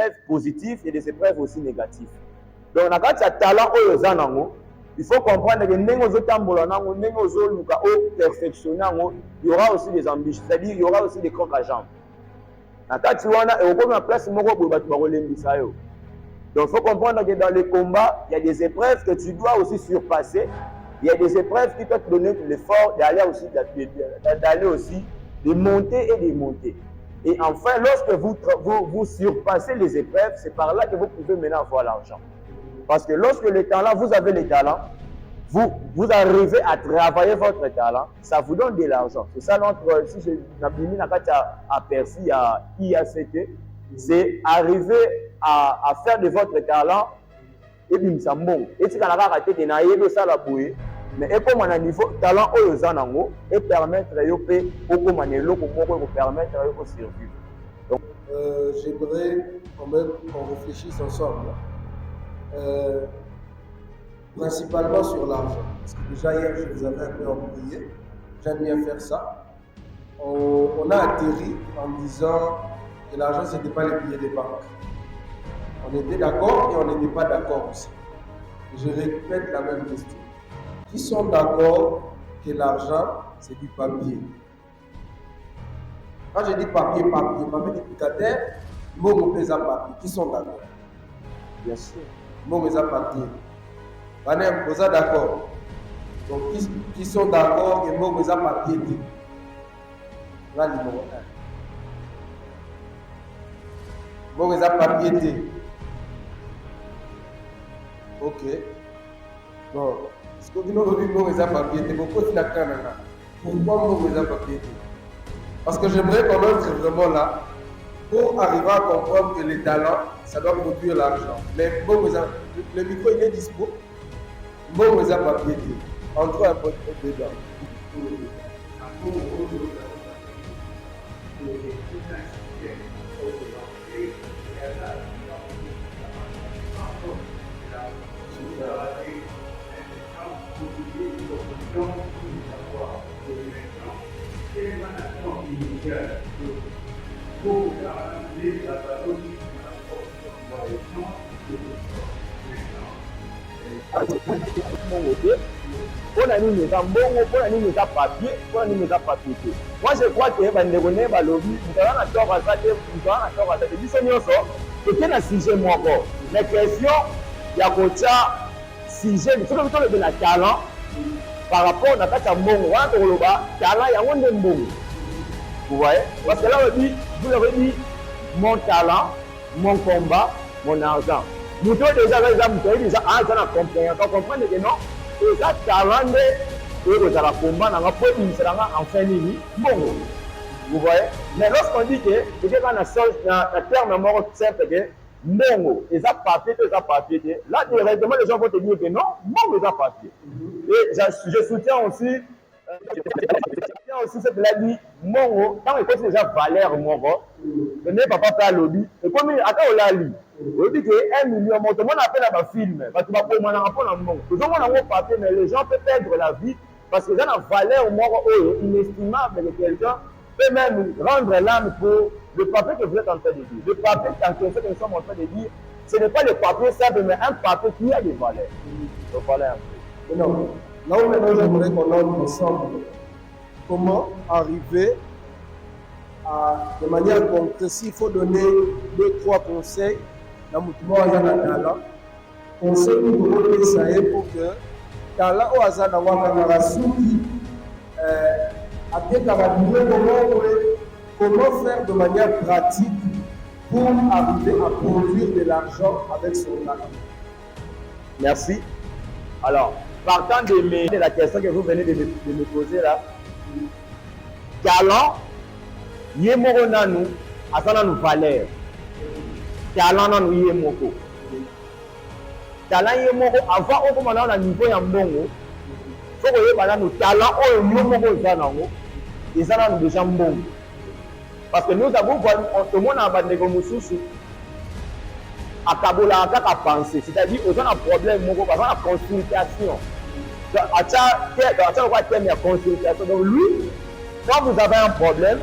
épreuves positives et des épreuves aussi négatives. Donc, dans le talent, il faut comprendre que il y aura aussi des embûches, c'est-à-dire il y aura aussi des crocs à jambes. Donc, il faut comprendre que dans les combats, il y a des épreuves que tu dois aussi surpasser. Il y a des épreuves qui peuvent te donner l'effort d'aller aussi, de monter et de monter. Et enfin, lorsque vous surpassez les épreuves, c'est par là que vous pouvez maintenant avoir l'argent. Parce que lorsque le talent, vous avez les talents, vous arrivez à travailler votre talent, ça vous donne de l'argent. C'est ça notre, si je n'ai pas aperçu à IACT, c'est arriver à faire de votre talent et puis ça bon. Et si vous avez raté de naïe ça la bouée, mais et comme on a niveau talent aux zanango et permettre yope au comme on est là pour permettre de survivre. Donc j'aimerais quand même qu'on réfléchisse ensemble. Principalement sur l'argent. Parce que déjà hier, je vous avais un peu embrouillé. J'aime bien faire ça. On a atterri en disant que l'argent, ce n'était pas les billets des banques. On était d'accord et on n'était pas d'accord aussi. Je répète la même question. Qui sont d'accord que l'argent, c'est du papier? Quand je dis papier duplicataire, mot pèse à papier. Qui sont d'accord? Bien sûr. Mot pèse à papier. On est d'accord. Donc, qui sont d'accord que mot pèse à papier? Là, numéro 1. Mot pèse à papier. Ok. Bon. Ce que nous avons dit, mot pèse à papier. Pourquoi mot pèse à papier? Parce que j'aimerais qu'on entre vraiment là pour arriver à comprendre que les talents, ça doit produire l'argent. Mais le micro, il est dispo. Bon, vous avez papier. Entre un peu dedans. On a mis papier, moi je crois que la question il y a sujet de la talent par rapport à la talent vous voyez, parce que là vous l'avez dit mon talent, mon combat, mon argent. Vous avez déjà compris que non, et ça talent et vous allez combattre en fin de vie. Bon, vous voyez, mais lorsqu'on dit que le terme simple que non, et ça papier, là directement les gens vont te dire que non, bon, ils ont papier. Et je soutiens aussi ce que l'a dit, Mongo, quand il pose déjà valeur Mongo, le n'est pas à lobby, et comme il a lu, on dit que 1 million, tout le monde appelle à un film, parce que pour moi, on a un Mongo. Tout le monde a un papier, mais les gens peuvent perdre la vie, parce que ça a une valeur Mongo inestimable que quelqu'un peut même rendre l'âme pour le papier que vous êtes en train de dire. Le papier que nous sommes en train de dire, ce n'est pas le papier simple, mais un papier qui a des valeurs. Donc voilà un peu. Non. Là où maintenant j'aimerais qu'on entre ensemble comment arriver à, de manière concrète, s'il faut donner 2-3 conseils dans mon talent, conseil pour donner ça pour que talent au hasard d'avoir un souki comment faire de manière pratique pour arriver à produire de l'argent avec son talent. Merci. Alors, partant de la question que vous venez de me poser là, talent, yemoko nanu, asana nous valeur. Talent nanu yemoko. Talent yemoko, avant on commence à niveau yambongo, faut que yeba nanu talent o yemoko zanango, ezana nous déjà mbongo. Parce que nous avons tout le monde a battu comme mususu. À Kabola, à penser, c'est-à-dire aux gens un problème, à la consultation. Donc lui, quand vous avez un problème,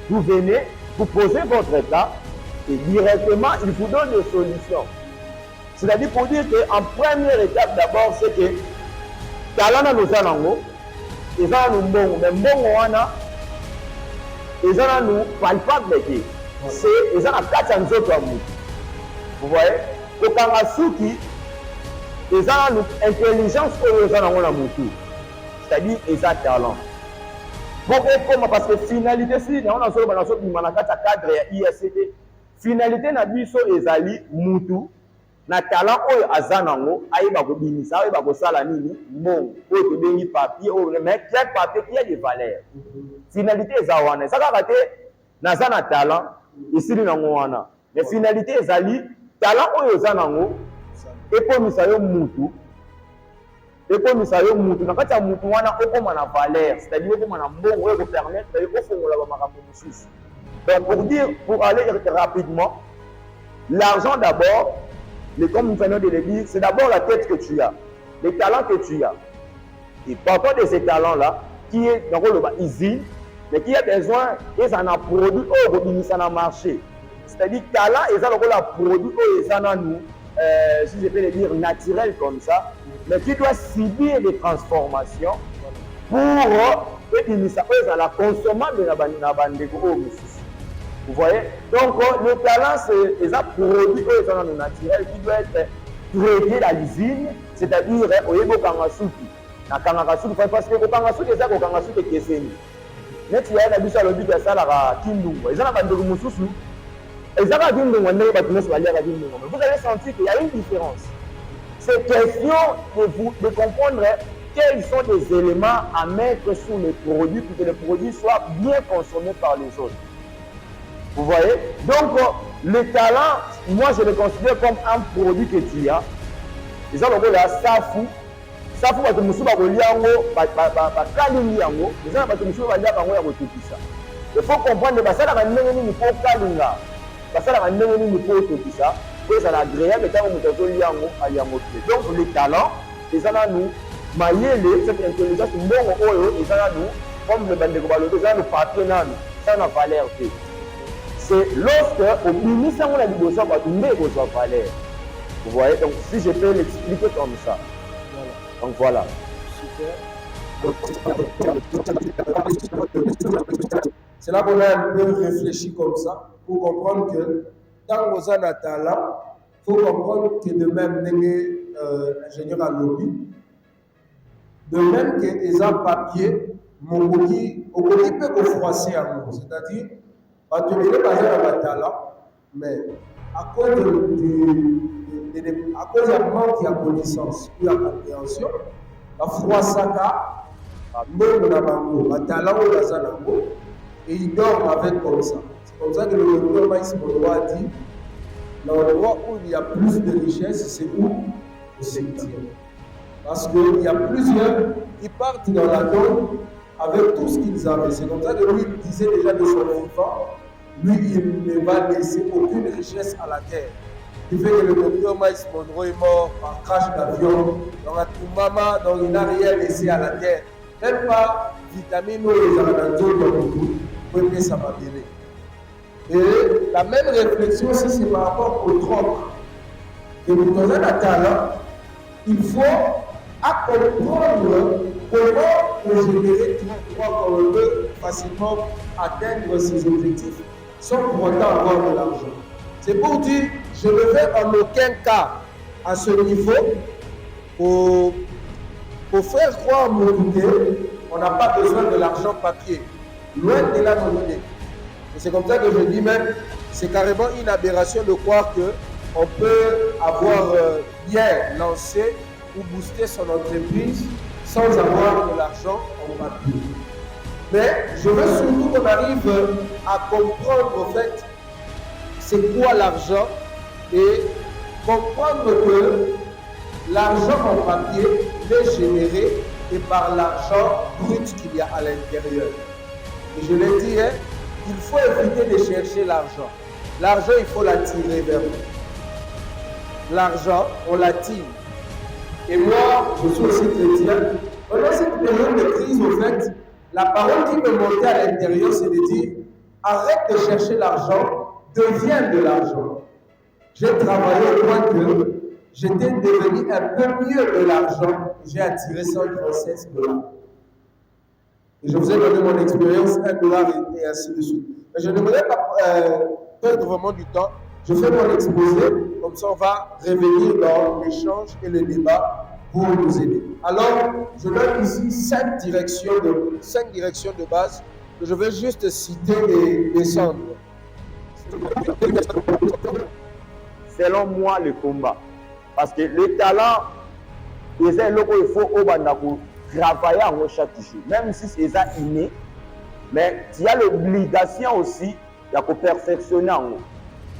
vous venez, vous posez votre cas, Et directement, il vous donne des solutions. C'est-à-dire pour dire qu'en première étape d'abord, c'est que talent nous a nango, ils ont nous bon, mais bon wana, ils ont nous palpable que c'est ils ont la carte en autres amour. Vous voyez, au Kangasuki, ils ont nous intelligence que ils ont nango la mutu, c'est-à-dire ils ont talent. Bon, comment parce que finalité si on a solo banaso bimanakata cadre ya ISCT, finalité na biso ezali mutu. Na talent oyo aza nango ayeba kobimisa ayeba kosala nini mbongo oyo tobengi papier oyo mais chaque papier qui a des valeurs. Finalité eza wana eza kaka te naza na talent esili nango wana mais finalité ezali talent oyo eza nango ekomisa yo mutu na kati ya mutu wana okoma na valeur, c'est-à-dire okoma na mbongo oyo kopermettre yo kofongola bamakambo mosusu. Donc pour aller rapidement, l'argent d'abord, mais comme nous venons de le dire, c'est d'abord la tête que tu as, les talents que tu as. Et partant de ces talents-là, qui est dans le usine, mais qui a besoin, ils en a produit, ils en a marché. C'est-à-dire talent, ils en ont produit, ils en ont nous, si je peux le dire, naturel comme ça, mais qui doit subir des transformations pour ils en la consommable de la bande de gros. Vous voyez? Donc, le talent, c'est un produit naturel qui doit être traité à l'usine, c'est-à-dire au Yebo Kangasuki. Na Kangasuki, parce que Kangasuki, c'est un Kangasuki qui est séni. Mais tu as vu ça le but de ça, la Kindungo. Ils ont un peu de Moussoussou. Ils ont un peu de Kindungo. Vous allez sentir qu'il y a une différence. C'est question de comprendre quels sont les éléments à mettre sur le produit pour que le produit soit bien consommé par les autres. Vous voyez? Donc, le talent, moi je le considère comme un produit que tu as. Ils ont le là, Safu. Safu, parce que nous sommes à Goliango, Kalingiango, ils ont parce que nous sommes à Goliango, il faut comprendre que ça, la manière dont nous pouvons Kalinga, ça, la manière dont nous pouvons tout ça, que ça l'agréable, et quand nous sommes à Goliango. Donc, le talent, ils ont nous, mailler cette intelligence, ils ont nous, comme le bandegobalo, ils ont nous papier, ça n'a pas l'air fait. C'est lorsque au ministère on a dit de ça va tomber aux valeurs. Vous voyez, donc si je peux l'expliquer comme ça. Voilà. Donc voilà. Super. C'est là qu'on a un peu réfléchi comme ça pour comprendre que dans nos talents, il faut comprendre que de même l'ingénieur à lobby, de même que les papier, mon coquille peut froisser à nous, c'est-à-dire on te donne par exemple un talent, mais à cause de manque de connaissance ou de compréhension, la froissaka, le talent ou la zanango, et il dort avec comme ça. C'est comme ça que le docteur Maïs Monoa a dit, dans l'endroit où il y a plus de richesse, c'est où? Au cimetière. Parce qu'il y a plusieurs qui partent dans la tombe avec tout ce qu'ils avaient. C'est comme ça que lui disait déjà de son vivant, lui, il ne va laisser aucune richesse à la terre. Il fait que le docteur Miles Monroe est mort par crash d'avion, dans un Toumama, donc il n'a rien laissé à la terre. Même pas vitamines ou les aliments pour aimer sa babélé. Et la même réflexion aussi, c'est par rapport au troc. Que vous donnez un talent, il faut comprendre comment générer tout droit qu'on peut facilement atteindre ses objectifs sans pour autant avoir de l'argent. C'est pour dire, je ne vais en aucun cas à ce niveau pour faire croire mon idée, on n'a pas besoin de l'argent papier. Loin de là mon idée. Et c'est comme ça que je dis même, c'est carrément une aberration de croire qu'on peut avoir bien lancé ou booster son entreprise sans avoir de l'argent en papier. Mais je veux surtout qu'on arrive à comprendre en fait c'est quoi l'argent et comprendre que l'argent en papier est généré et par l'argent brut qu'il y a à l'intérieur. Et je l'ai dit, hein, il faut éviter de chercher l'argent. L'argent, il faut l'attirer vers nous. L'argent, on l'attire. Et moi, je suis aussi chrétien. Pendant cette période de crise, en fait, la parole qui me montait à l'intérieur, c'est de dire, arrête de chercher l'argent, devient de l'argent. J'ai travaillé au point que j'étais devenu un peu mieux de l'argent. J'ai attiré 136 $. Et je vous ai donné mon expérience, $1 et ainsi de suite. Mais je ne voulais pas perdre vraiment du temps. Je fais mon exposé, comme ça on va revenir dans l'échange et le débat pour nous aider. Alors, je donne ici 5 directions de base que je vais juste citer et descendre. Selon moi, le combat. Parce que le talent, il faut travailler en chaque jour. Même si c'est ça inné, mais tu as l'obligation aussi de perfectionner en haut.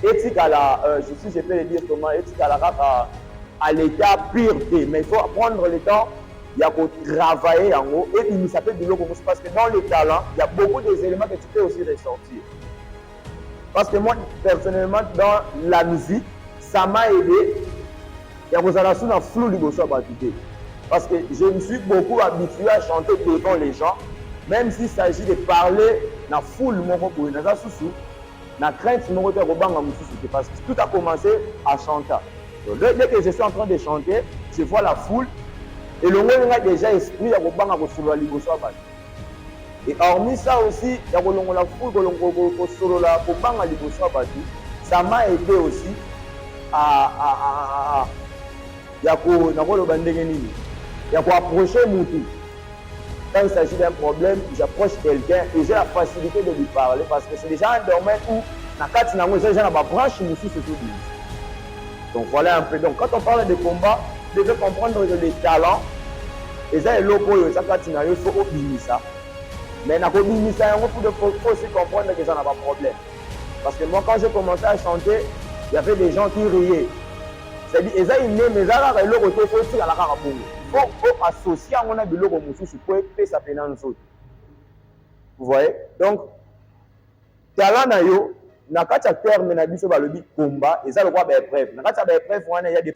Éthique à la, je peux le dire comment, éthique à la à l'état pire, mais il faut prendre le temps, il y a pour travailler en haut. Et il s'appelle de l'eau parce que dans le talent, il y a beaucoup d'éléments que tu peux aussi ressortir. Parce que moi, personnellement, dans la musique, ça m'a aidé. Il y a des relations dans flou du bosso à parce que je me suis beaucoup habitué à chanter devant les gens, même s'il s'agit de parler dans la foule, dans la sous na crainte parce que tout a commencé à chanter. Donc, dès que je suis en train de chanter, je vois la foule et le monde a déjà esprit à et hormis ça aussi, il y a la foule ça m'a aidé aussi à approcher Moutou. Quand il s'agit d'un problème, j'approche quelqu'un et j'ai la facilité de lui parler parce que c'est déjà un domaine où j'ai déjà ma branche ici, c'est tout. Donc voilà un peu. Donc quand on parle de combat, vous devez comprendre que les talents, et ça est loco, ça il faut oublier ça. Mais il faut aussi comprendre que ça n'a pas de problème. Parce que moi, quand j'ai commencé à chanter, il y avait des gens qui riaient. C'est-à-dire, ils ont mais ça a le côté faut aussi à la carabou. Il faut associer à mon avis le côté pour que ça pénale nous autres. Vous voyez? Donc, talent na yo, na kati ya terme na biso ba lobi combat, et ça le quoi ba épreuve. Na kati ya ba épreuve wana il y a des